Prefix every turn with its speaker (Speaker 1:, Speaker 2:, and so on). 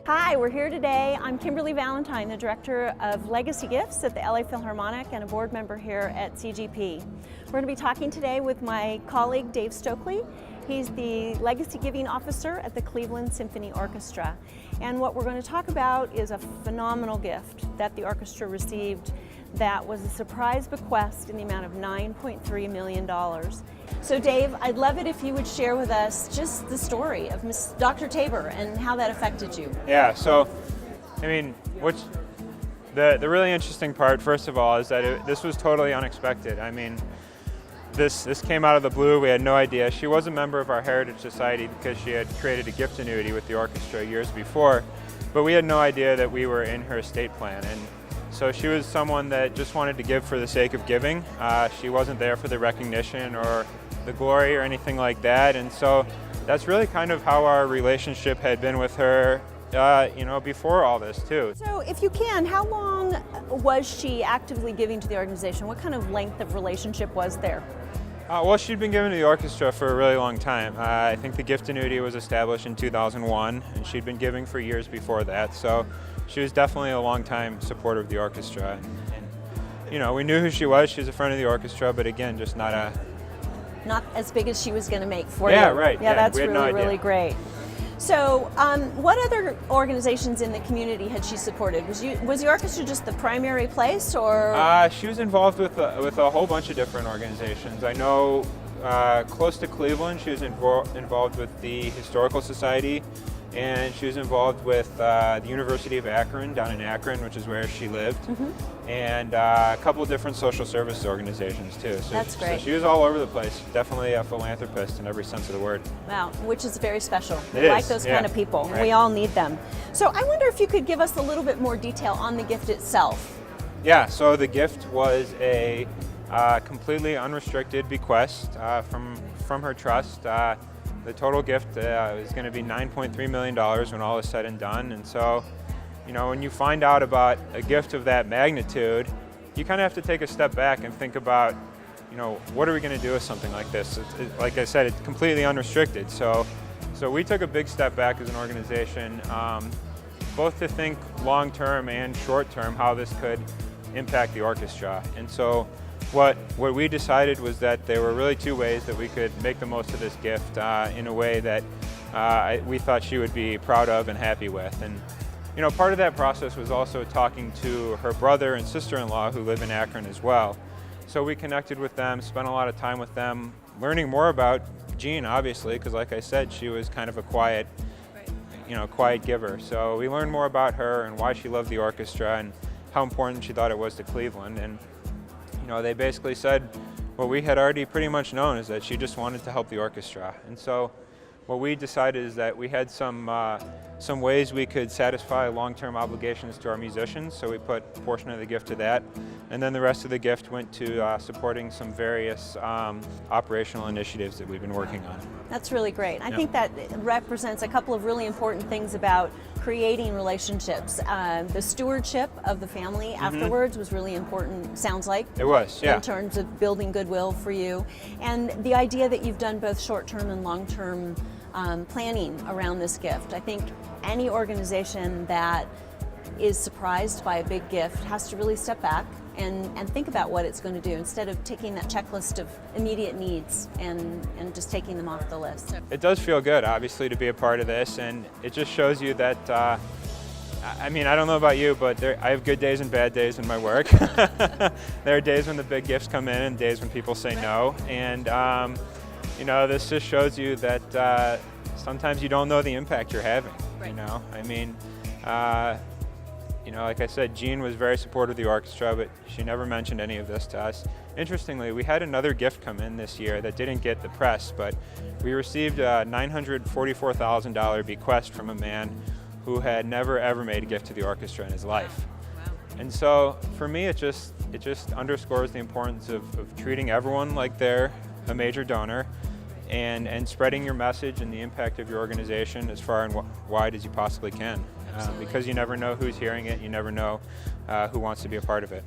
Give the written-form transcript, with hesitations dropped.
Speaker 1: Hi, we're here today. I'm Kimberly Valentine, the Director of Legacy Gifts at the LA Philharmonic and a board member here at CGP. We're going to be talking today with my colleague Dave Stokely. He's the Legacy Giving Officer at the Cleveland Symphony Orchestra. And what we're going to talk about is a phenomenal gift that the orchestra received that was a surprise bequest in the amount of $9.3 million. So Dave, I'd love it if you would share with us just the story of Dr. Tabor and how that affected you.
Speaker 2: Yeah, so, I mean, the really interesting part, first of all, is that this was totally unexpected. I mean, this came out of the blue. We had no idea. She was a member of our Heritage Society because she had created a gift annuity with the orchestra years before, but we had no idea that we were in her estate plan. And so she was someone that just wanted to give for the sake of giving. She wasn't there for the recognition or the glory or anything like that. And so that's really kind of how our relationship had been with her, before all this too.
Speaker 1: So if you can, how long was she actively giving to the organization? What kind of length of relationship was there?
Speaker 2: Well, she'd been giving to the orchestra for a really long time. I think the gift annuity was established in 2001, and she'd been giving for years before that. So she was definitely a long-time supporter of the orchestra. And, we knew who she was. She was a friend of the orchestra, but again, just not
Speaker 1: as big as she was going to make for you.
Speaker 2: Yeah, right.
Speaker 1: Yeah, that's
Speaker 2: really,
Speaker 1: really great. So, what other organizations in the community had she supported? Was the orchestra just the primary place, or?
Speaker 2: She was involved with a whole bunch of different organizations. I know close to Cleveland, she was involved with the Historical Society, and she was involved with the University of Akron, down in Akron, which is where she lived, and a couple of different social service organizations too. So,
Speaker 1: that's great.
Speaker 2: So she was all over the place. Definitely a philanthropist in every sense of the word.
Speaker 1: Wow, which is very special.
Speaker 2: It
Speaker 1: We
Speaker 2: is,
Speaker 1: like those kind of people.
Speaker 2: Right.
Speaker 1: We all need them. So I wonder if you could give us a little bit more detail on the gift itself.
Speaker 2: Yeah, so the gift was a completely unrestricted bequest from her trust. The total gift is going to be $9.3 million when all is said and done. And so, when you find out about a gift of that magnitude, you kind of have to take a step back and think about, what are we going to do with something like this? Like I said, it's completely unrestricted. So we took a big step back as an organization, both to think long-term and short-term how this could impact the orchestra. And so what we decided was that there were really two ways that we could make the most of this gift in a way that we thought she would be proud of and happy with. And part of that process was also talking to her brother and sister-in-law who live in Akron as well. So we connected with them, spent a lot of time with them, learning more about Jean, obviously, because like I said, she was kind of a quiet giver. So we learned more about her and why she loved the orchestra and how important she thought it was to Cleveland. And they basically said what we had already pretty much known, is that she just wanted to help the orchestra. And so what we decided is that we had some ways we could satisfy long-term obligations to our musicians, so we put a portion of the gift to that, and then the rest of the gift went to supporting some various operational initiatives that we've been working on.
Speaker 1: That's really great. I think that represents a couple of really important things about creating relationships. The stewardship of the family afterwards was really important, sounds like.
Speaker 2: It was, yeah.
Speaker 1: In terms of building goodwill for you. And the idea that you've done both short-term and long-term planning around this gift. I think any organization that is surprised by a big gift has to really step back and think about what it's going to do instead of taking that checklist of immediate needs and just taking them off the list.
Speaker 2: It does feel good, obviously, to be a part of this, and it just shows you that, I don't know about you, but I have good days and bad days in my work. There are days when the big gifts come in and days when people say no, and this just shows you that sometimes you don't know the impact you're having, like I said, Jean was very supportive of the orchestra, but she never mentioned any of this to us. Interestingly, we had another gift come in this year that didn't get the press, but we received a $944,000 bequest from a man who had never ever made a gift to the orchestra in his life.
Speaker 1: Wow.
Speaker 2: And so for me, it just underscores the importance of treating everyone like they're a major donor, and spreading your message and the impact of your organization as far and wide as you possibly can. Because you never know who's hearing it, you never know who wants to be a part of it.